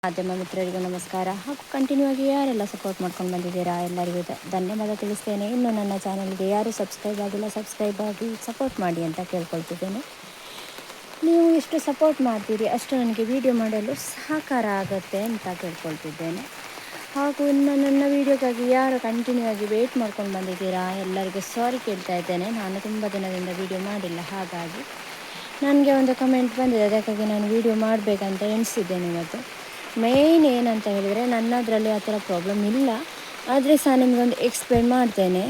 ಮಾಧ್ಯಮ ಮಿತ್ರರಿಗೂ ನಮಸ್ಕಾರ. ಹಾಗೂ ಕಂಟಿನ್ಯೂ ಆಗಿ ಯಾರೆಲ್ಲ ಸಪೋರ್ಟ್ ಮಾಡ್ಕೊಂಡು ಬಂದಿದ್ದೀರಾ ಎಲ್ಲರಿಗೂ ಧನ್ಯವಾದ ತಿಳಿಸ್ತೇನೆ. ಇನ್ನು ನನ್ನ ಚಾನಲ್ಗೆ ಯಾರು ಸಬ್ಸ್ಕ್ರೈಬ್ ಆಗಿಲ್ಲ ಸಬ್ಸ್ಕ್ರೈಬ್ ಆಗಿ ಸಪೋರ್ಟ್ ಮಾಡಿ ಅಂತ ಕೇಳ್ಕೊಳ್ತಿದ್ದೇನೆ. ನೀವು ಎಷ್ಟು ಸಪೋರ್ಟ್ ಮಾಡ್ತೀರಿ ಅಷ್ಟು ನನಗೆ ವಿಡಿಯೋ ಮಾಡಲು ಸಹಕಾರ ಆಗುತ್ತೆ ಅಂತ ಕೇಳ್ಕೊಳ್ತಿದ್ದೇನೆ. ಹಾಗೂ ಇನ್ನು ನನ್ನ ವೀಡಿಯೋಗಾಗಿ ಯಾರು ಕಂಟಿನ್ಯೂ ಆಗಿ ವೆಯ್ಟ್ ಮಾಡ್ಕೊಂಡು ಬಂದಿದ್ದೀರಾ ಎಲ್ಲರಿಗೂ ಸಾರಿ ಕೇಳ್ತಾ ಇದ್ದೇನೆ. ನಾನು ತುಂಬ ದಿನದಿಂದ ವೀಡಿಯೋ ಮಾಡಿಲ್ಲ, ಹಾಗಾಗಿ ನನಗೆ ಒಂದು ಕಮೆಂಟ್ ಬಂದಿದೆ, ಅದಕ್ಕಾಗಿ ನಾನು ವೀಡಿಯೋ ಮಾಡಬೇಕಂತ ಎಣಿಸಿದ್ದೇನೆ. ಇವತ್ತು ಮೇಯ್ನ್ ಏನಂತ ಹೇಳಿದರೆ ನನ್ನದರಲ್ಲಿ ಆ ಥರ ಪ್ರಾಬ್ಲಮ್ ಇಲ್ಲ, ಆದರೆ ಸಹ ನಿಮಗೊಂದು ಎಕ್ಸ್ಪ್ಲೇನ್ ಮಾಡ್ತೇನೆ.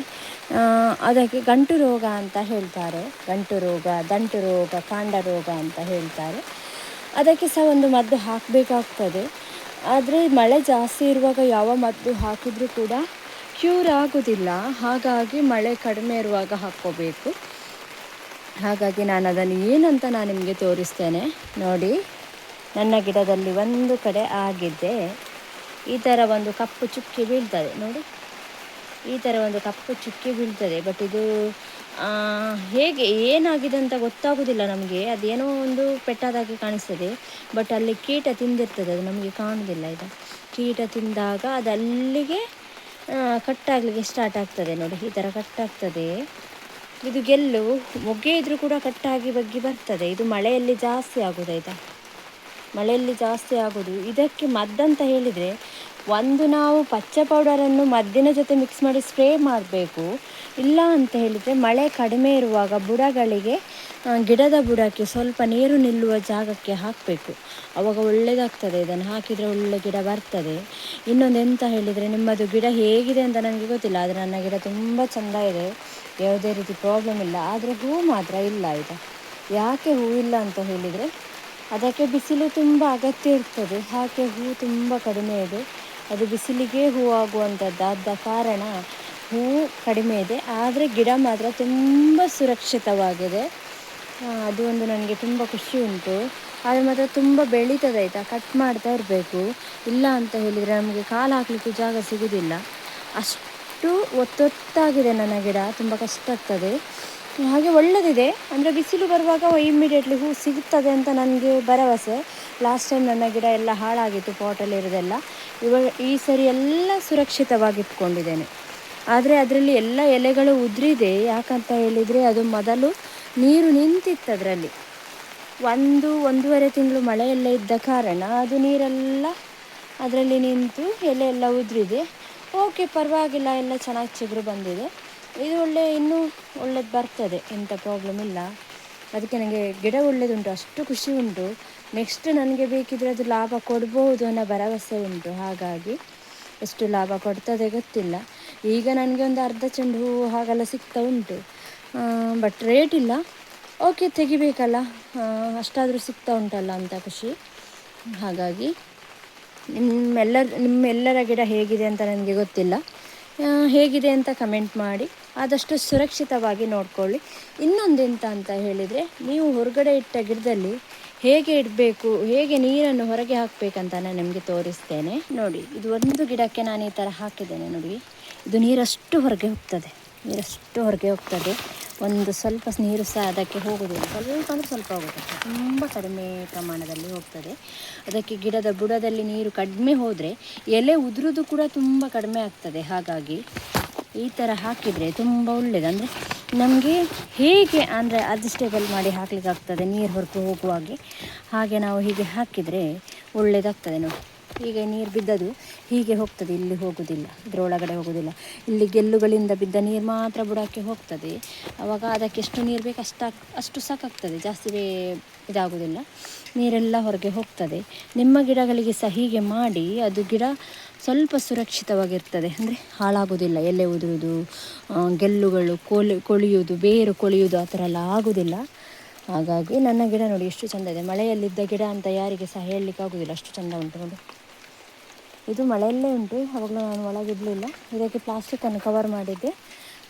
ಅದಕ್ಕೆ ಗಂಟು ರೋಗ ಅಂತ ಹೇಳ್ತಾರೆ, ಗಂಟು ರೋಗ, ದಂಟು ರೋಗ, ಕಾಂಡ ರೋಗ ಅಂತ ಹೇಳ್ತಾರೆ. ಅದಕ್ಕೆ ಸಹ ಒಂದು ಮದ್ದು ಹಾಕಬೇಕಾಗ್ತದೆ. ಆದರೆ ಮಳೆ ಜಾಸ್ತಿ ಇರುವಾಗ ಯಾವ ಮದ್ದು ಹಾಕಿದರೂ ಕೂಡ ಕ್ಯೂರ್ ಆಗೋದಿಲ್ಲ, ಹಾಗಾಗಿ ಮಳೆ ಕಡಿಮೆ ಇರುವಾಗ ಹಾಕ್ಕೋಬೇಕು. ಹಾಗಾಗಿ ನಾನು ಅದನ್ನು ಏನಂತ ನಾನು ನಿಮಗೆ ತೋರಿಸ್ತೇನೆ ನೋಡಿ. ನನ್ನ ಗಿಡದಲ್ಲಿ ಒಂದು ಕಡೆ ಆಗಿದ್ದೆ ಈ ಥರ ಒಂದು ಕಪ್ಪು ಚುಕ್ಕಿ ಬೀಳ್ತದೆ ನೋಡಿ, ಈ ಥರ ಒಂದು ಕಪ್ಪು ಚುಕ್ಕಿ ಬೀಳ್ತದೆ. ಬಟ್ ಇದು ಹೇಗೆ ಏನಾಗಿದೆ ಅಂತ ಗೊತ್ತಾಗೋದಿಲ್ಲ ನಮಗೆ. ಅದೇನೋ ಒಂದು ಪೆಟ್ಟಾದಾಗೆ ಕಾಣಿಸ್ತದೆ, ಬಟ್ ಅಲ್ಲಿ ಕೀಟ ತಿಂದಿರ್ತದೆ, ಅದು ನಮಗೆ ಕಾಣೋದಿಲ್ಲ. ಇದು ಕೀಟ ತಿಂದಾಗ ಅದು ಅಲ್ಲಿಗೆ ಕಟ್ಟಾಗಲಿಕ್ಕೆ ಸ್ಟಾರ್ಟ್ ಆಗ್ತದೆ ನೋಡಿ, ಈ ಥರ ಕಟ್ಟಾಗ್ತದೆ. ಇದು ಗೆಲ್ಲು ಮೊಗ್ಗೆ ಇದ್ರೂ ಕೂಡ ಕಟ್ಟಾಗಿ ಬಗ್ಗಿ ಬರ್ತದೆ. ಇದು ಮಳೆಯಲ್ಲಿ ಜಾಸ್ತಿ ಆಗೋದಾಯ್ತಾ, ಮಳೆಯಲ್ಲಿ ಜಾಸ್ತಿ ಆಗೋದು. ಇದಕ್ಕೆ ಮದ್ದಂತ ಹೇಳಿದರೆ ಒಂದು ನಾವು ಪಚ್ಚೆ ಪೌಡರನ್ನು ಮದ್ದಿನ ಜೊತೆ ಮಿಕ್ಸ್ ಮಾಡಿ ಸ್ಪ್ರೇ ಮಾಡಬೇಕು. ಇಲ್ಲ ಅಂತ ಹೇಳಿದರೆ ಮಳೆ ಕಡಿಮೆ ಇರುವಾಗ ಬುಡಗಳಿಗೆ, ಗಿಡದ ಬುಡಕ್ಕೆ ಸ್ವಲ್ಪ ನೀರು ನಿಲ್ಲುವ ಜಾಗಕ್ಕೆ ಹಾಕಬೇಕು, ಆವಾಗ ಒಳ್ಳೆಯದಾಗ್ತದೆ. ಇದನ್ನು ಹಾಕಿದರೆ ಒಳ್ಳೆ ಗಿಡ ಬರ್ತದೆ. ಇನ್ನೊಂದು ಎಂತ ಹೇಳಿದರೆ, ನಿಮ್ಮದು ಗಿಡ ಹೇಗಿದೆ ಅಂತ ನನಗೆ ಗೊತ್ತಿಲ್ಲ, ಆದರೆ ನನ್ನ ಗಿಡ ತುಂಬ ಚೆಂದ ಇದೆ, ಯಾವುದೇ ರೀತಿ ಪ್ರಾಬ್ಲಮ್ ಇಲ್ಲ. ಆದರೆ ಹೂ ಮಾತ್ರ ಇಲ್ಲ. ಇದು ಯಾಕೆ ಹೂ ಇಲ್ಲ ಅಂತ ಹೇಳಿದರೆ ಅದಕ್ಕೆ ಬಿಸಿಲು ತುಂಬ ಅಗತ್ಯ ಇರ್ತದೆ, ಹಾಗೆ ಹೂ ತುಂಬ ಕಡಿಮೆ ಇದೆ. ಅದು ಬಿಸಿಲಿಗೆ ಹೂ ಆಗುವಂಥದ್ದು, ಆದ ಕಾರಣ ಹೂ ಕಡಿಮೆ ಇದೆ. ಆದರೆ ಗಿಡ ಮಾತ್ರ ತುಂಬ ಸುರಕ್ಷಿತವಾಗಿದೆ. ಅದು ಒಂದು ನನಗೆ ತುಂಬ ಖುಷಿ ಉಂಟು. ಆದರೆ ಮಾತ್ರ ತುಂಬ ಬೆಳೀತದೆ ಆಯಿತಾ, ಕಟ್ ಮಾಡ್ತಾ ಇರಬೇಕು. ಇಲ್ಲ ಅಂತ ಹೇಳಿದರೆ ನಮಗೆ ಕಾಲು ಹಾಕಲಿಕ್ಕೂ ಜಾಗ ಸಿಗೋದಿಲ್ಲ, ಅಷ್ಟು ಒತ್ತೊತ್ತಾಗಿದೆ ನನ್ನ ಗಿಡ, ತುಂಬ ಕಷ್ಟ ಆಗ್ತದೆ. ಹಾಗೆ ಒಳ್ಳೆಯದಿದೆ, ಅಂದರೆ ಬಿಸಿಲು ಬರುವಾಗ ಇಮ್ಮಿಡಿಯೇಟ್ಲಿ ಹೂ ಸಿಗುತ್ತದೆ ಅಂತ ನನಗೆ ಭರವಸೆ. ಲಾಸ್ಟ್ ಟೈಮ್ ನನ್ನ ಗಿಡ ಎಲ್ಲ ಹಾಳಾಗಿತ್ತು, ಪಾಟಲ್ಲಿರೋದೆಲ್ಲ. ಇವಾಗ ಈ ಸರಿ ಎಲ್ಲ ಸುರಕ್ಷಿತವಾಗಿಟ್ಕೊಂಡಿದ್ದೇನೆ. ಆದರೆ ಅದರಲ್ಲಿ ಎಲ್ಲ ಎಲೆಗಳು ಉದುರಿದೆ. ಯಾಕಂತ ಹೇಳಿದರೆ ಅದು ಮೊದಲು ನೀರು ನಿಂತಿತ್ತು ಅದರಲ್ಲಿ, ಒಂದೂವರೆ ತಿಂಗಳು ಮಳೆಯೆಲ್ಲ ಇದ್ದ ಕಾರಣ ಅದು ನೀರೆಲ್ಲ ಅದರಲ್ಲಿ ನಿಂತು ಎಲೆ ಎಲ್ಲ ಉದುರಿದೆ. ಓಕೆ, ಪರವಾಗಿಲ್ಲ, ಎಲ್ಲ ಚೆನ್ನಾಗಿ ಚಿಗುರು ಬಂದಿದೆ. ಇದು ಇನ್ನೂ ಒಳ್ಳೇದು ಬರ್ತದೆ, ಎಂಥ ಪ್ರಾಬ್ಲಮ್ ಇಲ್ಲ. ಅದಕ್ಕೆ ನನಗೆ ಗಿಡ ಒಳ್ಳೆಯದುಂಟು, ಅಷ್ಟು ಖುಷಿ ಉಂಟು. ನೆಕ್ಸ್ಟ್ ನನಗೆ ಬೇಕಿದ್ರೆ ಅದು ಲಾಭ ಕೊಡ್ಬೋದು ಅನ್ನೋ ಭರವಸೆ ಉಂಟು. ಹಾಗಾಗಿ ಎಷ್ಟು ಲಾಭ ಕೊಡ್ತದೆ ಗೊತ್ತಿಲ್ಲ. ಈಗ ನನಗೆ ಒಂದು ಅರ್ಧ ಚೆಂಡು ಹೂವು ಹಾಗೆಲ್ಲ ಸಿಗ್ತಾ ಉಂಟು, ಬಟ್ ರೇಟ್ ಇಲ್ಲ. ಓಕೆ, ತೆಗಿಬೇಕಲ್ಲ, ಅಷ್ಟಾದರೂ ಸಿಗ್ತಾ ಉಂಟಲ್ಲ ಅಂತ ಖುಷಿ. ಹಾಗಾಗಿ ನಿಮ್ಮೆಲ್ಲರ ಗಿಡ ಹೇಗಿದೆ ಅಂತ ನನಗೆ ಗೊತ್ತಿಲ್ಲ, ಹೇಗಿದೆ ಅಂತ ಕಮೆಂಟ್ ಮಾಡಿ. ಆದಷ್ಟು ಸುರಕ್ಷಿತವಾಗಿ ನೋಡಿಕೊಳ್ಳಿ. ಇನ್ನೊಂದೆಂತ ಅಂತ ಹೇಳಿದರೆ, ನೀವು ಹೊರಗಡೆ ಇಟ್ಟ ಗಿಡದಲ್ಲಿ ಹೇಗೆ ಇಡಬೇಕು, ಹೇಗೆ ನೀರನ್ನು ಹೊರಗೆ ಹಾಕಬೇಕಂತ ನಾನು ನಿಮಗೆ ತೋರಿಸ್ತೇನೆ ನೋಡಿ. ಇದು ಒಂದು ಗಿಡಕ್ಕೆ ನಾನು ಈ ಥರ ಹಾಕಿದ್ದೇನೆ ನೋಡಿ. ಇದು ನೀರಷ್ಟು ಹೊರಗೆ ಹೋಗ್ತದೆ, ನೀರಷ್ಟು ಹೊರಗೆ ಹೋಗ್ತದೆ. ಒಂದು ಸ್ವಲ್ಪ ನೀರು ಸಹ ಅದಕ್ಕೆ ಹೋಗೋದಿಲ್ಲ, ಸ್ವಲ್ಪ ಅಂದರೆ ಸ್ವಲ್ಪ ಹೋಗುತ್ತೆ, ತುಂಬ ಕಡಿಮೆ ಪ್ರಮಾಣದಲ್ಲಿ ಹೋಗ್ತದೆ. ಅದಕ್ಕೆ ಗಿಡದ ಬುಡದಲ್ಲಿ ನೀರು ಕಡಿಮೆ ಹೋದರೆ ಎಲೆ ಉದುರೋದು ಕೂಡ ತುಂಬ ಕಡಿಮೆ ಆಗ್ತದೆ. ಹಾಗಾಗಿ ಈ ಥರ ಹಾಕಿದರೆ ತುಂಬ ಒಳ್ಳೆಯದು. ಅಂದರೆ ನಮಗೆ ಹೇಗೆ ಅಂದರೆ ಅಡ್ಜಸ್ಟೇಬಲ್ ಮಾಡಿ ಹಾಕಲಿಕ್ಕಾಗ್ತದೆ, ನೀರು ಹೊರಗೆ ಹೋಗುವಾಗೆ. ಹಾಗೆ ನಾವು ಹೀಗೆ ಹಾಕಿದರೆ ಒಳ್ಳೆಯದಾಗ್ತದೆ ನೋಡಿ. ಹೀಗೆ ನೀರು ಬಿದ್ದದು ಹೀಗೆ ಹೋಗ್ತದೆ, ಇಲ್ಲಿ ಹೋಗೋದಿಲ್ಲ, ಇದರೊಳಗಡೆ ಹೋಗೋದಿಲ್ಲ. ಇಲ್ಲಿ ಗೆಲ್ಲುಗಳಿಂದ ಬಿದ್ದ ನೀರು ಮಾತ್ರ ಬುಡಕ್ಕೆ ಹೋಗ್ತದೆ. ಆವಾಗ ಅದಕ್ಕೆ ಎಷ್ಟು ನೀರು ಬೇಕು ಅಷ್ಟು ಸಾಕಾಗ್ತದೆ, ಜಾಸ್ತಿ ಇದಾಗೋದಿಲ್ಲ, ನೀರೆಲ್ಲ ಹೊರಗೆ ಹೋಗ್ತದೆ. ನಿಮ್ಮ ಗಿಡಗಳಿಗೆ ಸಹ ಹೀಗೆ ಮಾಡಿ, ಅದು ಗಿಡ ಸ್ವಲ್ಪ ಸುರಕ್ಷಿತವಾಗಿರ್ತದೆ. ಅಂದರೆ ಹಾಳಾಗೋದಿಲ್ಲ, ಎಲೆ ಉದುರುವುದು, ಗೆಲ್ಲುಗಳು ಕೊಳೆಯುವುದು, ಬೇರು ಕೊಳೆಯುವುದು ಆ ಥರ ಎಲ್ಲ ಆಗೋದಿಲ್ಲ. ಹಾಗಾಗಿ ನನ್ನ ಗಿಡ ನೋಡಿ ಎಷ್ಟು ಚೆಂದ ಇದೆ. ಮಳೆಯಲ್ಲಿದ್ದ ಗಿಡ ಅಂತ ಯಾರಿಗೆ ಸಹ ಹೇಳಲಿಕ್ಕಾಗೋದಿಲ್ಲ, ಅಷ್ಟು ಚೆಂದ ಉಂಟು ನೋಡಿ. ಇದು ಮಳೆಯಲ್ಲೇ ಉಂಟು, ಅವಾಗಲೂ ನಾನು ಒಳಗಿಡಲಿಲ್ಲ. ಇದಕ್ಕೆ ಪ್ಲಾಸ್ಟಿಕ್ಕನ್ನು ಕವರ್ ಮಾಡಿದ್ದೆ,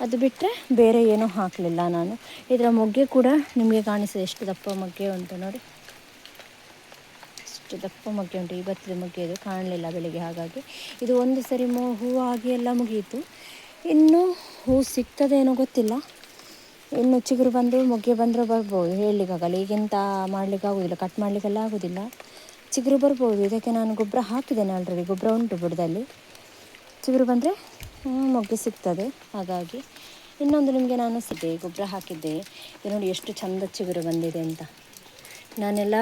ಅದು ಬಿಟ್ಟರೆ ಬೇರೆ ಏನೂ ಹಾಕಲಿಲ್ಲ ನಾನು. ಇದರ ಮೊಗ್ಗೆ ಕೂಡ ನಿಮಗೆ ಕಾಣಿಸ್ತದೆ, ಎಷ್ಟು ದಪ್ಪ ಮೊಗ್ಗೆ ಉಂಟು ನೋಡಿ, ಎಷ್ಟು ದಪ್ಪ ಮೊಗ್ಗೆ ಉಂಟು. ಈ ಬತ್ತದ ಮೊಗ್ಗೆ ಇದು ಕಾಣಲಿಲ್ಲ ಬೆಳಿಗ್ಗೆ, ಹಾಗಾಗಿ ಇದು ಒಂದು ಸರಿ ಹೂವಾಗಿ ಎಲ್ಲ ಮುಗಿಯಿತು. ಇನ್ನೂ ಹೂ ಸಿಗ್ತದೇನೋ ಗೊತ್ತಿಲ್ಲ, ಇನ್ನು ಚಿಗುರು ಬಂದು ಮೊಗ್ಗೆ ಬಂದರೂ ಬರ್ಬೋದು, ಹೇಳಲಿಕ್ಕಾಗಲ್ಲ. ಈಗೆಂತ ಮಾಡಲಿಕ್ಕಾಗೋದಿಲ್ಲ, ಕಟ್ ಮಾಡಲಿಕ್ಕೆಲ್ಲ ಆಗೋದಿಲ್ಲ. ಚಿಗುರು ಬರ್ಬೋದು. ಇದಕ್ಕೆ ನಾನು ಗೊಬ್ಬರ ಹಾಕಿದ್ದೇನೆ ಆಲ್ರೆಡಿ, ಗೊಬ್ಬರ ಉಂಟು ಬುಡದಲ್ಲಿ. ಚಿಗುರು ಬಂದರೆ ಮೊಗ್ಗೆ ಸಿಗ್ತದೆ. ಹಾಗಾಗಿ ಇನ್ನೊಂದು ನಿಮಗೆ ನಾನು ಗೊಬ್ಬರ ಹಾಕಿದ್ದೆ. ಇದು ನೋಡಿ ಎಷ್ಟು ಚಂದ ಚಿಗುರು ಬಂದಿದೆ ಅಂತ. ನಾನೆಲ್ಲ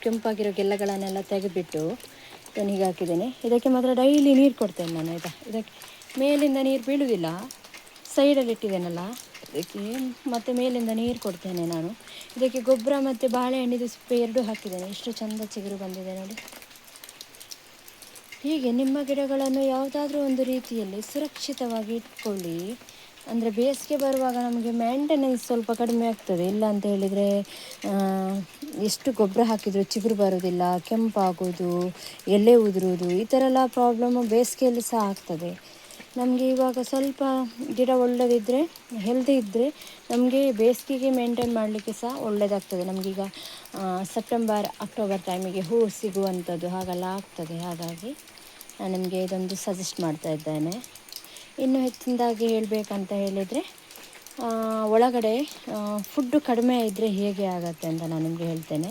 ಕೆಂಪಾಗಿರೋ ಗೆಲ್ಲಗಳನ್ನೆಲ್ಲ ತೆಗೆದುಬಿಟ್ಟು ಇದನ್ನು ಹೀಗೆ ಹಾಕಿದ್ದೇನೆ. ಇದಕ್ಕೆ ಮಾತ್ರ ಡೈಲಿ ನೀರು ಕೊಡ್ತೇನೆ ನಾನು. ಇದಕ್ಕೆ ಮೇಲಿಂದ ನೀರು ಬೀಳುವುದಿಲ್ಲ, ಸೈಡಲ್ಲಿ ಇಟ್ಟಿದ್ದೇನಲ್ಲ ಇದಕ್ಕೆ, ಮತ್ತು ಮೇಲಿಂದ ನೀರು ಕೊಡ್ತೇನೆ ನಾನು. ಇದಕ್ಕೆ ಗೊಬ್ಬರ ಮತ್ತು ಬಾಳೆಹಣ್ಣಿದು ಸಿಪ್ಪೆ ಎರಡೂ ಹಾಕಿದ್ದೇನೆ. ಎಷ್ಟು ಚಂದ ಚಿಗುರು ಬಂದಿದೆ ನೋಡಿ. ಹೀಗೆ ನಿಮ್ಮ ಗಿಡಗಳನ್ನು ಯಾವುದಾದ್ರೂ ಒಂದು ರೀತಿಯಲ್ಲಿ ಸುರಕ್ಷಿತವಾಗಿ ಇಟ್ಕೊಳ್ಳಿ. ಅಂದರೆ ಬೇಸಿಗೆ ಬರುವಾಗ ನಮಗೆ ಮೇಂಟೆನೆನ್ಸ್ ಸ್ವಲ್ಪ ಕಡಿಮೆ ಆಗ್ತದೆ. ಇಲ್ಲ ಅಂತ ಹೇಳಿದರೆ ಎಷ್ಟು ಗೊಬ್ಬರ ಹಾಕಿದರೂ ಚಿಗುರು ಬರೋದಿಲ್ಲ, ಕೆಂಪಾಗೋದು, ಎಲೆ ಉದುರುವುದು, ಈ ಥರ ಎಲ್ಲ ಪ್ರಾಬ್ಲಮ್ಮು ಬೇಸಿಗೆಯಲ್ಲಿ ಸಹ ಆಗ್ತದೆ. ನಮಗೆ ಇವಾಗ ಸ್ವಲ್ಪ ಗಿಡ ಒಳ್ಳೆದಿದ್ದರೆ, ಹೆಲ್ದಿ ಇದ್ದರೆ ನಮಗೆ ಬೇಸಿಗೆಗೆ ಮೇಂಟೈನ್ ಮಾಡಲಿಕ್ಕೆ ಸಹ ಒಳ್ಳೆಯದಾಗ್ತದೆ. ನಮಗೀಗ ಸೆಪ್ಟೆಂಬರ್ ಅಕ್ಟೋಬರ್ ಟೈಮಿಗೆ ಹೂ ಸಿಗುವಂಥದ್ದು ಹಾಗೆಲ್ಲ ಆಗ್ತದೆ. ಹಾಗಾಗಿ ನಾನು ನಿಮಗೆ ಇದೊಂದು ಸಜೆಸ್ಟ್ ಮಾಡ್ತಾ ಇದ್ದೇನೆ. ಇನ್ನೂ ಹೆಚ್ಚಿನದಾಗಿ ಹೇಳಬೇಕಂತ ಹೇಳಿದರೆ, ಒಳಗಡೆ ಫುಡ್ಡು ಕಡಿಮೆ ಇದ್ದರೆ ಹೇಗೆ ಆಗುತ್ತೆ ಅಂತ ನಾನು ನಿಮಗೆ ಹೇಳ್ತೇನೆ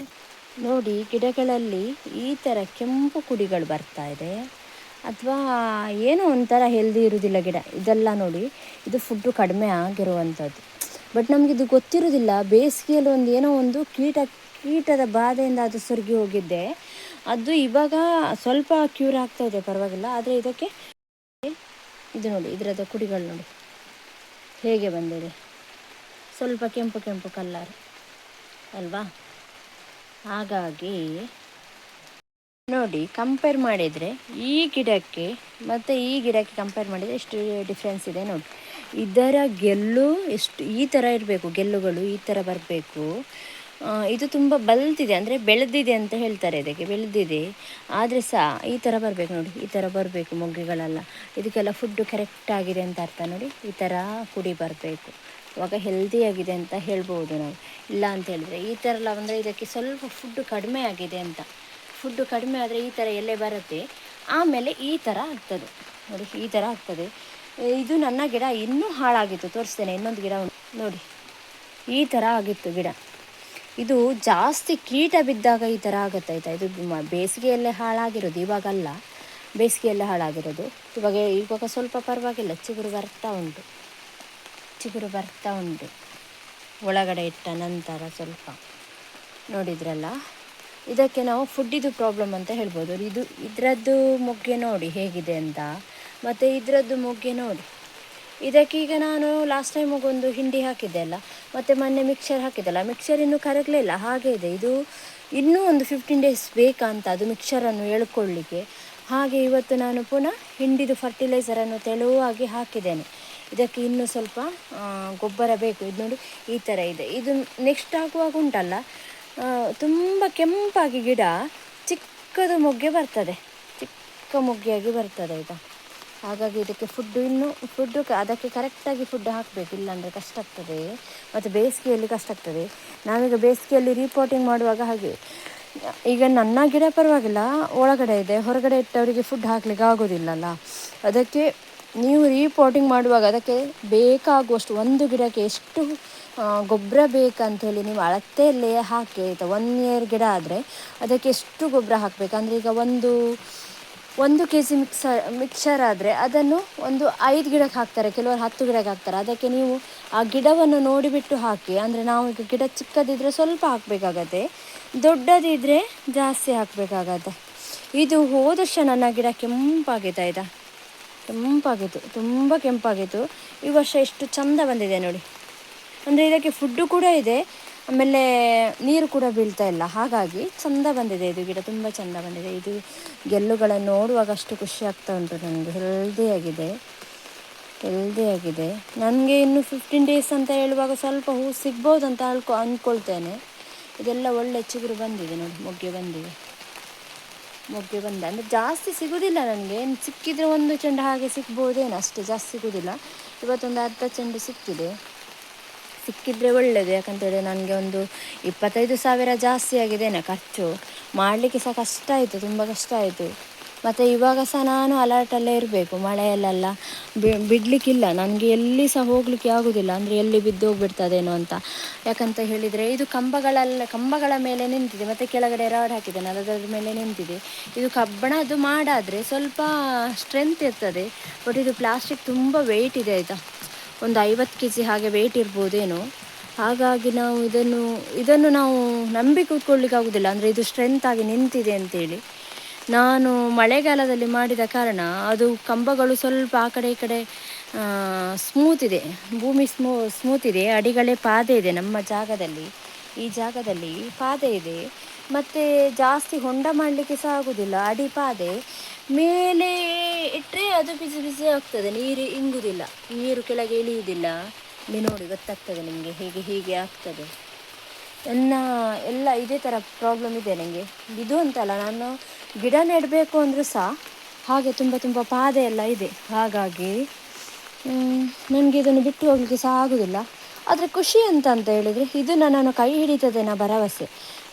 ನೋಡಿ. ಗಿಡಗಳಲ್ಲಿ ಈ ಥರ ಕೆಂಪು ಕುಡಿಗಳು ಬರ್ತಾ ಇದೆ, ಅಥವಾ ಏನೋ ಒಂಥರ ಹೆಲ್ದಿ ಇರೋದಿಲ್ಲ ಗಿಡ. ಇದೆಲ್ಲ ನೋಡಿ, ಇದು ಫುಡ್ಡು ಕಡಿಮೆ ಆಗಿರುವಂಥದ್ದು. ಬಟ್ ನಮಗಿದು ಗೊತ್ತಿರೋದಿಲ್ಲ. ಬೇಸಿಗೆಯಲ್ಲಿ ಏನೋ ಒಂದು ಕೀಟದ ಬಾಧೆಯಿಂದ ಅದು ಸೊರಗಿ ಹೋಗಿದ್ದೆ. ಅದು ಇವಾಗ ಸ್ವಲ್ಪ ಕ್ಯೂರ್ ಆಗ್ತಾ ಇದೆ, ಪರವಾಗಿಲ್ಲ. ಆದರೆ ಇದಕ್ಕೆ ಇದು ನೋಡಿ, ಇದರದ ಕುಡಿಗಳು ನೋಡಿ ಹೇಗೆ ಬಂದಿದೆ. ಸ್ವಲ್ಪ ಕೆಂಪು ಕೆಂಪು ಕಲ್ಲರ್ ಅಲ್ವಾ? ಹಾಗಾಗಿ ನೋಡಿ, ಕಂಪೇರ್ ಮಾಡಿದರೆ ಈ ಗಿಡಕ್ಕೆ ಮತ್ತು ಈ ಗಿಡಕ್ಕೆ ಕಂಪೇರ್ ಮಾಡಿದರೆ ಎಷ್ಟು ಡಿಫ್ರೆನ್ಸ್ ಇದೆ ನೋಡಿ. ಇದರ ಗೆಲ್ಲು ಎಷ್ಟು ಈ ಥರ ಇರಬೇಕು, ಗೆಲ್ಲುಗಳು ಈ ಥರ ಬರಬೇಕು. ಇದು ತುಂಬ ಬಲ್ತಿದೆ, ಅಂದರೆ ಬೆಳೆದಿದೆ ಅಂತ ಹೇಳ್ತಾರೆ. ಇದಕ್ಕೆ ಬೆಳೆದಿದೆ, ಆದರೆ ಸಹ ಈ ಥರ ಬರಬೇಕು ನೋಡಿ, ಈ ಥರ ಬರಬೇಕು ಮೊಗ್ಗುಗಳೆಲ್ಲ. ಇದಕ್ಕೆಲ್ಲ ಫುಡ್ಡು ಕರೆಕ್ಟ್ ಆಗಿದೆ ಅಂತ ಅರ್ಥ ನೋಡಿ. ಈ ಥರ ಕುಡಿ ಬರಬೇಕು, ಇವಾಗ ಹೆಲ್ದಿಯಾಗಿದೆ ಅಂತ ಹೇಳ್ಬೋದು ನಾವು. ಇಲ್ಲ ಅಂತ ಹೇಳಿದ್ರೆ ಈ ಥರ ಎಲ್ಲ ಅಂದರೆ ಇದಕ್ಕೆ ಸ್ವಲ್ಪ ಫುಡ್ಡು ಕಡಿಮೆ ಆಗಿದೆ ಅಂತ. ಫುಡ್ಡು ಕಡಿಮೆ ಆದರೆ ಈ ಥರ ಎಲೆ ಬರುತ್ತೆ, ಆಮೇಲೆ ಈ ಥರ ಆಗ್ತದೆ ನೋಡಿ, ಈ ಥರ ಆಗ್ತದೆ. ಇದು ನನ್ನ ಗಿಡ ಇನ್ನೂ ಹಾಳಾಗಿತ್ತು, ತೋರಿಸ್ತೇನೆ. ಇನ್ನೊಂದು ಗಿಡ ನೋಡಿ, ಈ ಥರ ಆಗಿತ್ತು ಗಿಡ. ಇದು ಜಾಸ್ತಿ ಕೀಟ ಬಿದ್ದಾಗ ಈ ಥರ ಆಗುತ್ತಾಯ್ತಾ. ಇದು ಬೇಸಿಗೆಯಲ್ಲೇ ಹಾಳಾಗಿರೋದು, ಇವಾಗಲ್ಲ, ಬೇಸಿಗೆಯಲ್ಲೇ ಹಾಳಾಗಿರೋದು. ಇವಾಗ ಸ್ವಲ್ಪ ಪರವಾಗಿಲ್ಲ, ಚಿಗುರು ಬರ್ತಾ ಉಂಟು ಒಳಗಡೆ ಇಟ್ಟ ನಂತರ ಸ್ವಲ್ಪ. ನೋಡಿದ್ರಲ್ಲ, ಇದಕ್ಕೆ ನಾವು ಫುಡ್ಡಿದು ಪ್ರಾಬ್ಲಮ್ ಅಂತ ಹೇಳ್ಬೋದು. ಇದರದ್ದು ಮೊಗ್ಗೆ ನೋಡಿ ಹೇಗಿದೆ ಅಂತ, ಮತ್ತು ಇದರದ್ದು ಮೊಗ್ಗೆ ನೋಡಿ. ಇದಕ್ಕೀಗ ನಾನು ಲಾಸ್ಟ್ ಟೈಮ್ ಒಂದು ಹಿಂಡಿ ಹಾಕಿದ್ದೆ ಅಲ್ಲ, ಮತ್ತು ಮೊನ್ನೆ ಮಿಕ್ಸರ್ ಹಾಕಿದ್ದಲ್ಲ, ಮಿಕ್ಸರ್ ಇನ್ನೂ ಕರಗಲಿಲ್ಲ, ಹಾಗೆ ಇದೆ. ಇದು ಇನ್ನೂ ಒಂದು 15 days ಬೇಕಂತ ಅದು ಮಿಕ್ಸರನ್ನು ಎಳ್ಕೊಳ್ಳಿಕ್ಕೆ. ಹಾಗೆ ಇವತ್ತು ನಾನು ಪುನಃ ಹಿಂಡಿದು ಫರ್ಟಿಲೈಸರನ್ನು ತೆಳುವಾಗಿ ಹಾಕಿದ್ದೇನೆ. ಇದಕ್ಕೆ ಇನ್ನೂ ಸ್ವಲ್ಪ ಗೊಬ್ಬರ ಬೇಕು. ಇದು ನೋಡಿ, ಈ ಥರ ಇದೆ. ಇದು ನೆಕ್ಸ್ಟ್ ಆಗುವಾಗ ಉಂಟಲ್ಲ, ತುಂಬ ಕೆಂಪಾಗಿ ಗಿಡ ಚಿಕ್ಕದು ಮೊಗ್ಗೆ ಬರ್ತದೆ, ಚಿಕ್ಕ ಮೊಗ್ಗೆಯಾಗಿ ಬರ್ತದೆ ಇದು. ಹಾಗಾಗಿ ಇದಕ್ಕೆ ಫುಡ್ಡು ಅದಕ್ಕೆ ಕರೆಕ್ಟಾಗಿ ಫುಡ್ ಹಾಕಬೇಕು, ಇಲ್ಲಾಂದರೆ ಕಷ್ಟ ಆಗ್ತದೆ. ಮತ್ತು ಬೇಸಿಗೆಯಲ್ಲಿ ಕಷ್ಟ ಆಗ್ತದೆ. ನಾವೀಗ ಬೇಸಿಗೆಯಲ್ಲಿ ರೀಪೋರ್ಟಿಂಗ್ ಮಾಡುವಾಗ ಹಾಗೆ, ಈಗ ನನ್ನ ಗಿಡ ಪರವಾಗಿಲ್ಲ, ಒಳಗಡೆ ಇದೆ, ಹೊರಗಡೆ ಇಟ್ಟವರಿಗೆ ಫುಡ್ ಹಾಕಲಿಕ್ಕೆ ಆಗೋದಿಲ್ಲಲ್ಲ. ಅದಕ್ಕೆ ನೀವು ರೀಪೋರ್ಟಿಂಗ್ ಮಾಡುವಾಗ ಅದಕ್ಕೆ ಬೇಕಾಗುವಷ್ಟು, ಒಂದು ಗಿಡಕ್ಕೆ ಎಷ್ಟು ಗೊಬ್ಬರ ಬೇಕಂಥೇಳಿ ನೀವು ಅಳತೆಯಲ್ಲೇ ಹಾಕಿ ಆಯಿತಾ. 1 year ಗಿಡ ಆದರೆ ಅದಕ್ಕೆ ಎಷ್ಟು ಗೊಬ್ಬರ ಹಾಕಬೇಕು ಅಂದರೆ, ಈಗ ಒಂದು kg ಮಿಕ್ಸರ್ ಆದರೆ ಅದನ್ನು ಒಂದು 5 ಗಿಡಕ್ಕೆ ಹಾಕ್ತಾರೆ, ಕೆಲವರು 10 ಗಿಡಕ್ಕೆ ಹಾಕ್ತಾರೆ. ಅದಕ್ಕೆ ನೀವು ಆ ಗಿಡವನ್ನು ನೋಡಿಬಿಟ್ಟು ಹಾಕಿ. ಅಂದರೆ ನಾವು ಈಗ ಗಿಡ ಚಿಕ್ಕದಿದ್ದರೆ ಸ್ವಲ್ಪ ಹಾಕಬೇಕಾಗತ್ತೆ, ದೊಡ್ಡದಿದ್ದರೆ ಜಾಸ್ತಿ ಹಾಕಬೇಕಾಗತ್ತೆ. ಇದು ಹೋದ ವರ್ಷ ನನ್ನ ಗಿಡ ಕೆಂಪಾಗಿತ್ತು, ತುಂಬ ಕೆಂಪಾಗಿತ್ತು. ಈ ವರ್ಷ ಎಷ್ಟು ಚಂದ ಬಂದಿದೆ ನೋಡಿ. ಅಂದರೆ ಇದಕ್ಕೆ ಫುಡ್ಡು ಕೂಡ ಇದೆ, ಆಮೇಲೆ ನೀರು ಕೂಡ ಬೀಳ್ತಾ ಇಲ್ಲ, ಹಾಗಾಗಿ ಚಂದ ಬಂದಿದೆ ಇದು ಗಿಡ, ತುಂಬ ಚಂದ ಬಂದಿದೆ. ಇದು ಗೆಲ್ಲುಗಳನ್ನು ನೋಡುವಾಗ ಅಷ್ಟು ಖುಷಿ ಆಗ್ತಾ ಉಂಟು ನನಗೆ. ಹೆಲ್ದಿಯಾಗಿದೆ. ನನಗೆ ಇನ್ನು 15 days ಅಂತ ಹೇಳುವಾಗ ಸ್ವಲ್ಪ ಹೂ ಸಿಗ್ಬೋದು ಅಂತ ಅಂದ್ಕೊಳ್ತೇನೆ. ಇದೆಲ್ಲ ಒಳ್ಳೆ ಚಿಗುರು ಬಂದಿದೆ ನೋಡಿ, ಮೊಗ್ಗೆ ಬಂದ ಅಂದರೆ ಜಾಸ್ತಿ ಸಿಗೋದಿಲ್ಲ ನನಗೆ. ಸಿಕ್ಕಿದರೆ 1 ಚೆಂಡು ಹಾಗೆ ಸಿಗ್ಬೋದೇನೋ, ಅಷ್ಟೇ, ಜಾಸ್ತಿ ಸಿಗೋದಿಲ್ಲ. ಇವತ್ತೊಂದು ಅರ್ಧ ಚೆಂಡು ಸಿಕ್ಕಿದರೆ ಒಳ್ಳೆಯದು. ಯಾಕಂತೇಳಿ ನನಗೆ ಒಂದು 25,000 ಜಾಸ್ತಿ ಆಗಿದ್ದೇನೆ ಖರ್ಚು ಮಾಡಲಿಕ್ಕೆ ಸಹ. ಕಷ್ಟ ಆಯಿತು, ತುಂಬ ಕಷ್ಟ ಆಯಿತು. ಮತ್ತು ಇವಾಗ ಸಹ ನಾನು ಅಲರ್ಟಲ್ಲೇ ಇರಬೇಕು, ಮಳೆಯಲ್ಲೆಲ್ಲ ಬಿಡಲಿಕ್ಕಿಲ್ಲ, ನನಗೆ ಎಲ್ಲಿ ಸಹ ಹೋಗಲಿಕ್ಕೆ ಆಗೋದಿಲ್ಲ, ಅಂದರೆ ಎಲ್ಲಿ ಬಿದ್ದೋಗ್ಬಿಡ್ತದೇನೋ ಅಂತ. ಯಾಕಂತ ಹೇಳಿದರೆ ಇದು ಕಂಬಗಳ ಮೇಲೆ ನಿಂತಿದೆ, ಮತ್ತು ಕೆಳಗಡೆ ರಾಡ್ ಹಾಕಿದ್ದೇನೆ ಅದರ ಮೇಲೆ ನಿಂತಿದೆ. ಇದು ಕಬ್ಬಣದ್ದು ಮಾಡಾದರೆ ಸ್ವಲ್ಪ ಸ್ಟ್ರೆಂತ್ ಇರ್ತದೆ, ಬಟ್ ಇದು ಪ್ಲಾಸ್ಟಿಕ್ ತುಂಬ ವೆಯ್ಟ್ ಇದೆ ಆಯಿತಾ, ಒಂದು 50 kg ಹಾಗೆ ವೆಯ್ಟ್ ಇರ್ಬೋದೇನೋ. ಹಾಗಾಗಿ ನಾವು ಇದನ್ನು ನಾವು ನಂಬಿ ಕೂತ್ಕೊಳ್ಳಿಕ್ಕೆ ಆಗೋದಿಲ್ಲ, ಅಂದರೆ ಇದು ಸ್ಟ್ರೆಂತ್ ಆಗಿ ನಿಂತಿದೆ ಅಂತೇಳಿ. ನಾನು ಮಳೆಗಾಲದಲ್ಲಿ ಮಾಡಿದ ಕಾರಣ ಅದು ಕಂಬಗಳು ಸ್ವಲ್ಪ ಆ ಕಡೆ ಈ ಕಡೆ ಸ್ಮೂತ್ ಇದೆ, ಭೂಮಿ ಸ್ಮೂತ್ ಇದೆ, ಅಡಿಗಳೇ ಪಾದೆ ಇದೆ ನಮ್ಮ ಜಾಗದಲ್ಲಿ. ಈ ಜಾಗದಲ್ಲಿ ಪಾದೆ ಇದೆ, ಮತ್ತು ಜಾಸ್ತಿ ಹೊಂಡ ಮಾಡಲಿಕ್ಕೆ ಸಹ ಆಗೋದಿಲ್ಲ, ಅಡಿ ಪಾದೆ ಮೇಲೆ ಇಟ್ಟರೆ ಅದು ಬಿಸಿ ಬಿಸಿ ಆಗ್ತದೆ, ನೀರು ಇಂಗುವುದಿಲ್ಲ, ನೀರು ಕೆಳಗೆ ಇಳಿಯುವುದಿಲ್ಲ. ಇಲ್ಲಿ ನೋಡಿ ಗೊತ್ತಾಗ್ತದೆ ನಿಮಗೆ, ಹೀಗೆ ಆಗ್ತದೆ. ಎಲ್ಲ ಇದೇ ಥರ ಪ್ರಾಬ್ಲಮ್ ಇದೆ ನನಗೆ. ಇದು ಅಂತಲ್ಲ, ನಾನು ಗಿಡ ನೆಡಬೇಕು ಅಂದರೂ ಸಹ ಹಾಗೆ ತುಂಬ ಪಾದೆ ಎಲ್ಲ ಇದೆ. ಹಾಗಾಗಿ ನನಗೆ ಇದನ್ನು ಬಿಟ್ಟು ಹೋಗಲಿಕ್ಕೆ ಸಹ ಆಗೋದಿಲ್ಲ. ಆದರೆ ಖುಷಿ ಅಂತ ಹೇಳಿದರೆ ಇದು ನನ್ನನ್ನು ಕೈ ಹಿಡಿತದೇನೋ ಭರವಸೆ,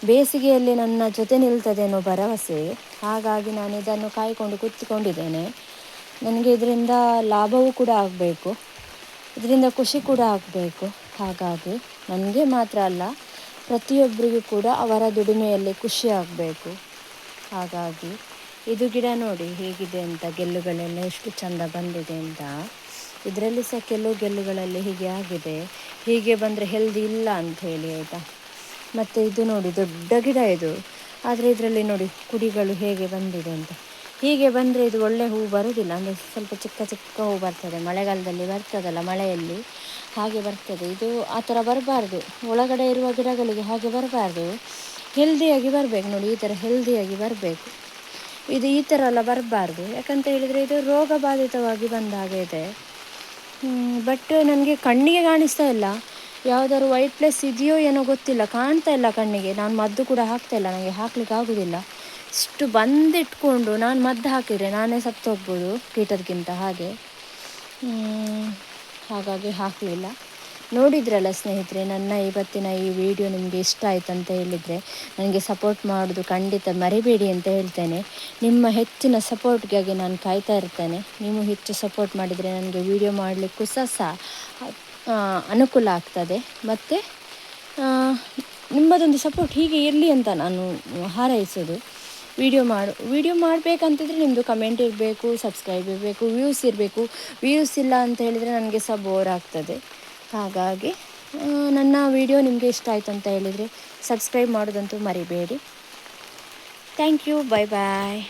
ಬೇಸಿಗೆಯಲ್ಲಿ ನನ್ನ ಜೊತೆ ನಿಲ್ತದೇನೋ ಭರವಸೆ. ಹಾಗಾಗಿ ನಾನು ಇದನ್ನು ಕಾಯ್ಕೊಂಡು ಕೂತ್ಕೊಂಡಿದ್ದೇನೆ. ನನಗೆ ಇದರಿಂದ ಲಾಭವೂ ಕೂಡ ಆಗಬೇಕು, ಇದರಿಂದ ಖುಷಿ ಕೂಡ ಆಗಬೇಕು. ಹಾಗಾಗಿ ನನಗೆ ಮಾತ್ರ ಅಲ್ಲ, ಪ್ರತಿಯೊಬ್ಬರಿಗೂ ಕೂಡ ಅವರ ದುಡಿಮೆಯಲ್ಲಿ ಖುಷಿ ಆಗಬೇಕು. ಹಾಗಾಗಿ ಇದು ಗಿಡ ನೋಡಿ ಹೇಗಿದೆ ಅಂತ, ಗೆಲ್ಲುಗಳೆಲ್ಲ ಎಷ್ಟು ಚೆಂದ ಬಂದಿದೆ ಅಂತ. ಇದರಲ್ಲಿ ಸಹ ಕೆಲವು ಗೆಲ್ಲುಗಳಲ್ಲಿ ಹೀಗೆ ಆಗಿದೆ, ಹೀಗೆ ಬಂದರೆ ಹೆಲ್ದಿ ಇಲ್ಲ ಅಂಥೇಳಿ ಆಯಿತಾ. ಮತ್ತು ಇದು ನೋಡಿ ದೊಡ್ಡ ಗಿಡ ಇದು, ಆದರೆ ಇದರಲ್ಲಿ ನೋಡಿ ಕುಡಿಗಳು ಹೇಗೆ ಬಂದಿದೆ ಅಂತ. ಹೀಗೆ ಬಂದರೆ ಇದು ಒಳ್ಳೆ ಹೂ ಬರೋದಿಲ್ಲ, ಅಂದರೆ ಸ್ವಲ್ಪ ಚಿಕ್ಕ ಹೂ ಬರ್ತದೆ, ಮಳೆಗಾಲದಲ್ಲಿ ಬರ್ತದಲ್ಲ ಮಳೆಯಲ್ಲಿ ಹಾಗೆ ಬರ್ತದೆ. ಇದು ಆ ಥರ ಬರಬಾರ್ದು, ಒಳಗಡೆ ಇರುವ ಗಿಡಗಳಿಗೆ ಹಾಗೆ ಬರಬಾರ್ದು, ಹೆಲ್ದಿಯಾಗಿ ಬರಬೇಕು ನೋಡಿ, ಈ ಥರ ಹೆಲ್ದಿಯಾಗಿ ಬರಬೇಕು. ಇದು ಈ ಥರ ಎಲ್ಲ ಬರಬಾರ್ದು, ಯಾಕಂತ ಹೇಳಿದರೆ ಇದು ರೋಗ ಬಾಧಿತವಾಗಿ ಬಂದ ಹಾಗೆ ಇದೆ. ಬಟ್ ನನಗೆ ಕಣ್ಣಿಗೆ ಕಾಣಿಸ್ತಾ ಇಲ್ಲ, ಯಾವುದಾದ್ರು ವೈಟ್ ಪ್ಲಸ್ ಇದೆಯೋ ಏನೋ ಗೊತ್ತಿಲ್ಲ, ಕಾಣ್ತಾ ಇಲ್ಲ ಕಣ್ಣಿಗೆ. ನಾನು ಮದ್ದು ಕೂಡ ಹಾಕ್ತಾಯಿಲ್ಲ, ನನಗೆ ಹಾಕ್ಲಿಕ್ಕೆ ಆಗೋದಿಲ್ಲ. ಇಷ್ಟು ಬಂದಿಟ್ಕೊಂಡು ನಾನು ಮದ್ದು ಹಾಕಿದರೆ ನಾನೇ ಸತ್ತು ಹೋಗ್ಬೋದು ಕೀಟದಕ್ಕಿಂತ, ಹಾಗಾಗಿ ಹಾಕಲಿಲ್ಲ. ನೋಡಿದ್ರಲ್ಲ ಸ್ನೇಹಿತರೆ, ನನ್ನ ಇವತ್ತಿನ ಈ ವಿಡಿಯೋ ನಿಮಗೆ ಇಷ್ಟ ಆಯ್ತು ಅಂತ ಹೇಳಿದರೆ ನನಗೆ ಸಪೋರ್ಟ್ ಮಾಡೋದು ಖಂಡಿತ ಮರಿಬೇಡಿ ಅಂತ ಹೇಳ್ತೇನೆ. ನಿಮ್ಮ ಹೆಚ್ಚಿನ ಸಪೋರ್ಟ್ಗಾಗಿ ನಾನು ಕಾಯ್ತಾ ಇರ್ತೇನೆ. ನೀವು ಹೆಚ್ಚು ಸಪೋರ್ಟ್ ಮಾಡಿದರೆ ನನಗೆ ವಿಡಿಯೋ ಮಾಡಲಿಕ್ಕೂ ಸಹ ಅನುಕೂಲ ಆಗ್ತದೆ. ಮತ್ತು ನಿಮ್ಮದೊಂದು ಸಪೋರ್ಟ್ ಹೀಗೆ ಇರಲಿ ಅಂತ ನಾನು ಹಾರೈಸೋದು. ವಿಡಿಯೋ ಮಾಡಬೇಕಂತಿದ್ರೆ ನಿಮ್ಮದು ಕಮೆಂಟ್ ಇರಬೇಕು, ಸಬ್ಸ್ಕ್ರೈಬ್ ಇರಬೇಕು, ವ್ಯೂಸ್ ಇರಬೇಕು. ವ್ಯೂಸ್ ಇಲ್ಲ ಅಂತ ಹೇಳಿದರೆ ನನಗೆ ಸಹ ಬೋರ್ ಆಗ್ತದೆ. ಹಾಗಾಗಿ ನನ್ನ ವಿಡಿಯೋ ನಿಮಗೆ ಇಷ್ಟ ಆಯಿತು ಅಂತ ಹೇಳಿದರೆ ಸಬ್ಸ್ಕ್ರೈಬ್ ಮಾಡೋದಂತೂ ಮರಿಬೇಡಿ. Thank you, bye bye.